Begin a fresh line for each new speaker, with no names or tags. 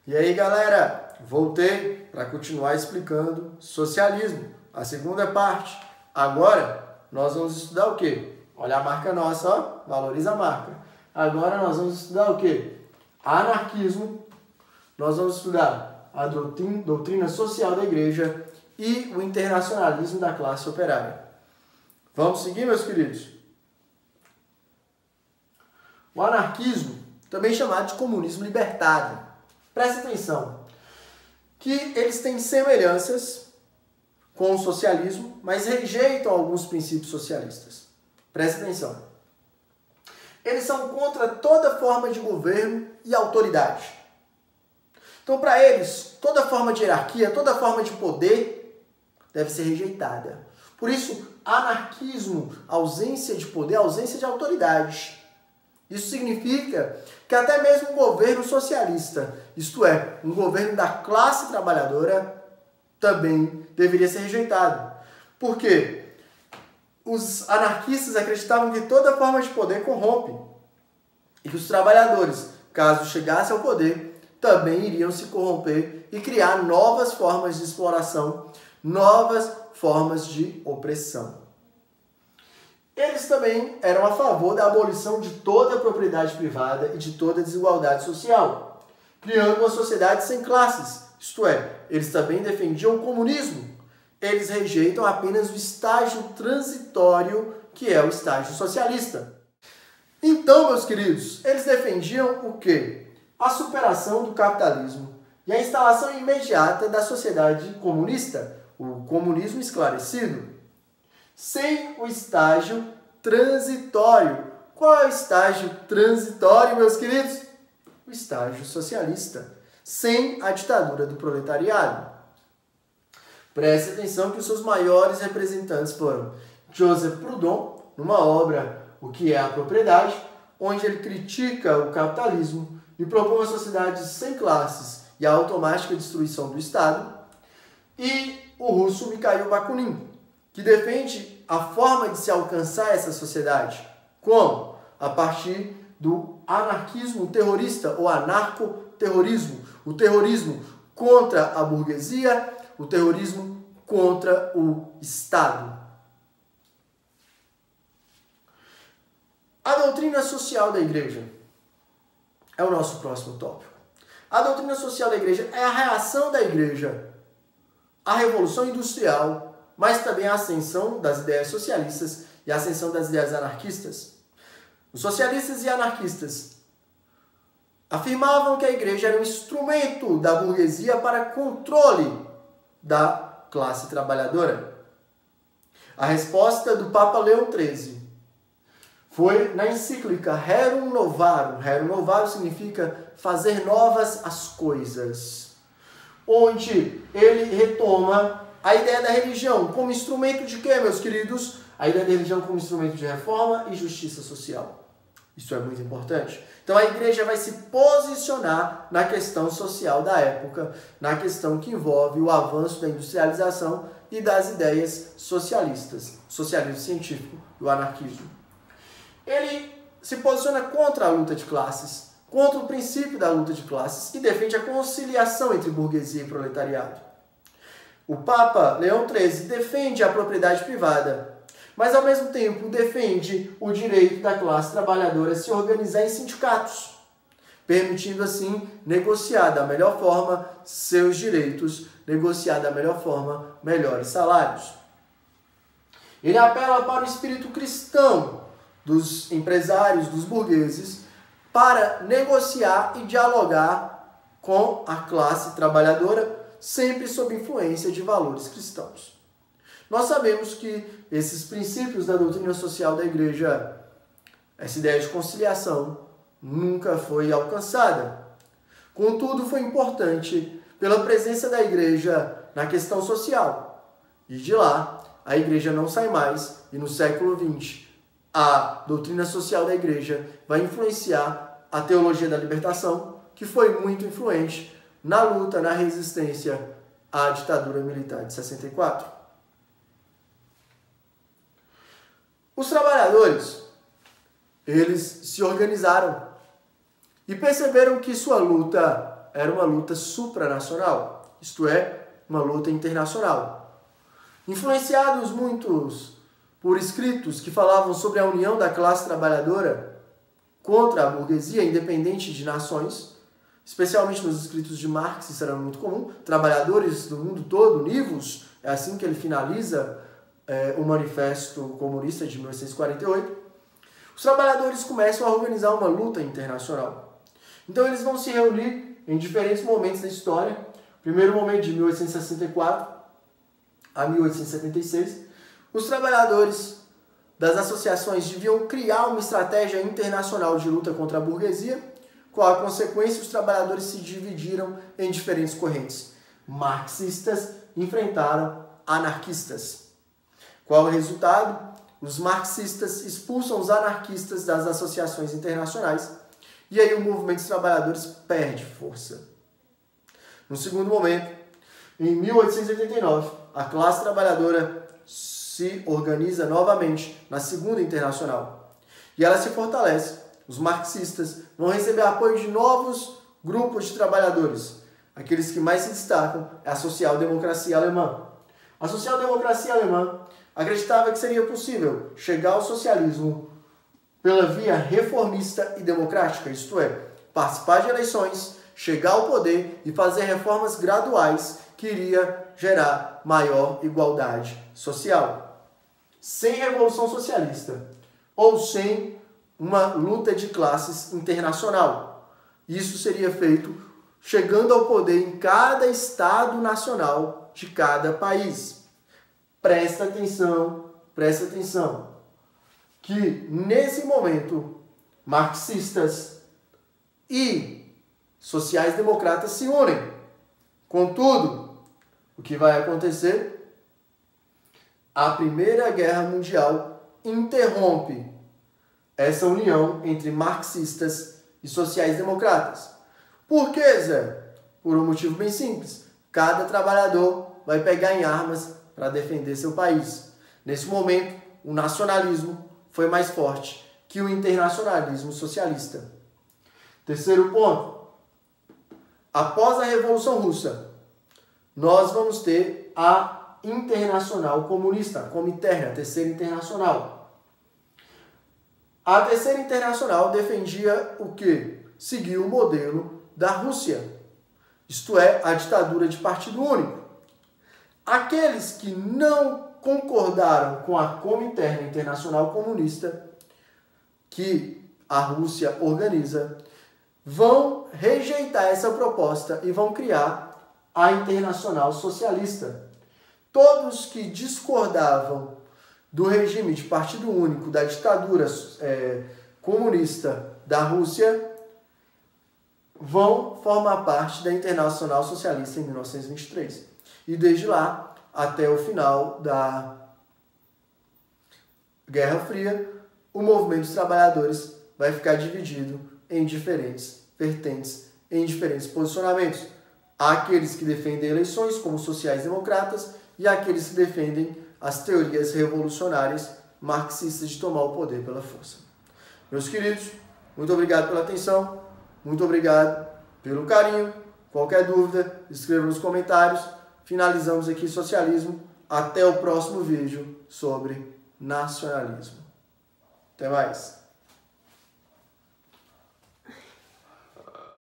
E aí, galera, voltei para continuar explicando socialismo, a segunda parte. Agora, nós vamos estudar o quê? Olha a marca nossa, ó, valoriza a marca. Agora nós vamos estudar o quê? Anarquismo, nós vamos estudar a doutrina social da igreja e o internacionalismo da classe operária. Vamos seguir, meus queridos? O anarquismo, também chamado de comunismo libertário. Presta atenção, que eles têm semelhanças com o socialismo, mas rejeitam alguns princípios socialistas. Presta atenção. Eles são contra toda forma de governo e autoridade. Então, para eles, toda forma de hierarquia, toda forma de poder deve ser rejeitada. Por isso, anarquismo, ausência de poder, ausência de autoridade. Isso significa que até mesmo um governo socialista, isto é, um governo da classe trabalhadora, também deveria ser rejeitado. Por quê? Os anarquistas acreditavam que toda forma de poder corrompe e que os trabalhadores, caso chegassem ao poder, também iriam se corromper e criar novas formas de exploração, novas formas de opressão. Eles também eram a favor da abolição de toda a propriedade privada e de toda a desigualdade social, criando uma sociedade sem classes, isto é, eles também defendiam o comunismo. Eles rejeitam apenas o estágio transitório, que é o estágio socialista. Então, meus queridos, eles defendiam o quê? A superação do capitalismo e a instalação imediata da sociedade comunista, o comunismo esclarecido, sem o estágio transitório. Qual é o estágio transitório, meus queridos? O estágio socialista, sem a ditadura do proletariado. Preste atenção que os seus maiores representantes foram Joseph Proudhon, numa obra O que é a Propriedade, onde ele critica o capitalismo e propõe uma sociedade sem classes e a automática destruição do Estado, e o russo Mikhail Bakunin, que defende a forma de se alcançar essa sociedade. Como? A partir do anarquismo terrorista ou anarcoterrorismo. O terrorismo contra a burguesia, o terrorismo contra o Estado. A doutrina social da igreja é o nosso próximo tópico. A doutrina social da igreja é a reação da igreja à Revolução Industrial, mas também a ascensão das ideias socialistas e a ascensão das ideias anarquistas. Os socialistas e anarquistas afirmavam que a igreja era um instrumento da burguesia para controle da classe trabalhadora. A resposta do Papa Leão XIII foi na encíclica Rerum Novarum. Rerum Novarum significa fazer novas as coisas, onde ele retoma a ideia da religião como instrumento de quê, meus queridos? A ideia da religião como instrumento de reforma e justiça social. Isso é muito importante. Então a igreja vai se posicionar na questão social da época, na questão que envolve o avanço da industrialização e das ideias socialistas, socialismo científico e o anarquismo. Ele se posiciona contra a luta de classes, contra o princípio da luta de classes e defende a conciliação entre burguesia e proletariado. O Papa Leão XIII defende a propriedade privada, mas ao mesmo tempo defende o direito da classe trabalhadora se organizar em sindicatos, permitindo assim negociar da melhor forma seus direitos, negociar da melhor forma melhores salários. Ele apela para o espírito cristão dos empresários, dos burgueses, para negociar e dialogar com a classe trabalhadora, sempre sob influência de valores cristãos. Nós sabemos que esses princípios da doutrina social da igreja, essa ideia de conciliação, nunca foi alcançada. Contudo, foi importante pela presença da igreja na questão social. E de lá, a igreja não sai mais, e no século XX, a doutrina social da igreja vai influenciar a teologia da libertação, que foi muito influente na luta, na resistência à ditadura militar de 64. Os trabalhadores, eles se organizaram e perceberam que sua luta era uma luta supranacional, isto é, uma luta internacional. Influenciados muitos por escritos que falavam sobre a união da classe trabalhadora contra a burguesia independente de nações, especialmente nos escritos de Marx, isso era muito comum, trabalhadores do mundo todo, univos, é assim que ele finaliza o Manifesto Comunista de 1948, os trabalhadores começam a organizar uma luta internacional. Então eles vão se reunir em diferentes momentos da história. Primeiro momento de 1864 a 1876, os trabalhadores das associações deviam criar uma estratégia internacional de luta contra a burguesia. Com a consequência, os trabalhadores se dividiram em diferentes correntes. Marxistas enfrentaram anarquistas. Qual o resultado? Os marxistas expulsam os anarquistas das associações internacionais e aí o movimento dos trabalhadores perde força. No segundo momento, em 1889, a classe trabalhadora se organiza novamente na Segunda Internacional e ela se fortalece. Os marxistas vão receber apoio de novos grupos de trabalhadores. Aqueles que mais se destacam é a social-democracia alemã. A social-democracia alemã acreditava que seria possível chegar ao socialismo pela via reformista e democrática, isto é, participar de eleições, chegar ao poder e fazer reformas graduais que iria gerar maior igualdade social. Sem revolução socialista ou sem uma luta de classes internacional. Isso seria feito chegando ao poder em cada estado nacional de cada país. Presta atenção, que nesse momento marxistas e sociais-democratas se unem. Contudo, o que vai acontecer? A Primeira Guerra Mundial interrompe essa união entre marxistas e sociais-democratas. Por que, Zé? Por um motivo bem simples. Cada trabalhador vai pegar em armas para defender seu país. Nesse momento, o nacionalismo foi mais forte que o internacionalismo socialista. Terceiro ponto. Após a Revolução Russa, nós vamos ter a Internacional Comunista, a Comintern, a Terceira Internacional. A Terceira Internacional defendia o quê? Seguia o modelo da Rússia, isto é, a ditadura de partido único. Aqueles que não concordaram com a Comintern Internacional Comunista, que a Rússia organiza, vão rejeitar essa proposta e vão criar a Internacional Socialista. Todos que discordavam do regime de partido único, da ditadura comunista da Rússia, vão formar parte da Internacional Socialista em 1923. E desde lá, até o final da Guerra Fria, o movimento dos trabalhadores vai ficar dividido em diferentes vertentes, em diferentes posicionamentos. Há aqueles que defendem eleições, como sociais-democratas, e há aqueles que defendem as teorias revolucionárias marxistas de tomar o poder pela força. Meus queridos, muito obrigado pela atenção, muito obrigado pelo carinho. Qualquer dúvida, escreva nos comentários. Finalizamos aqui socialismo. Até o próximo vídeo sobre nacionalismo. Até mais!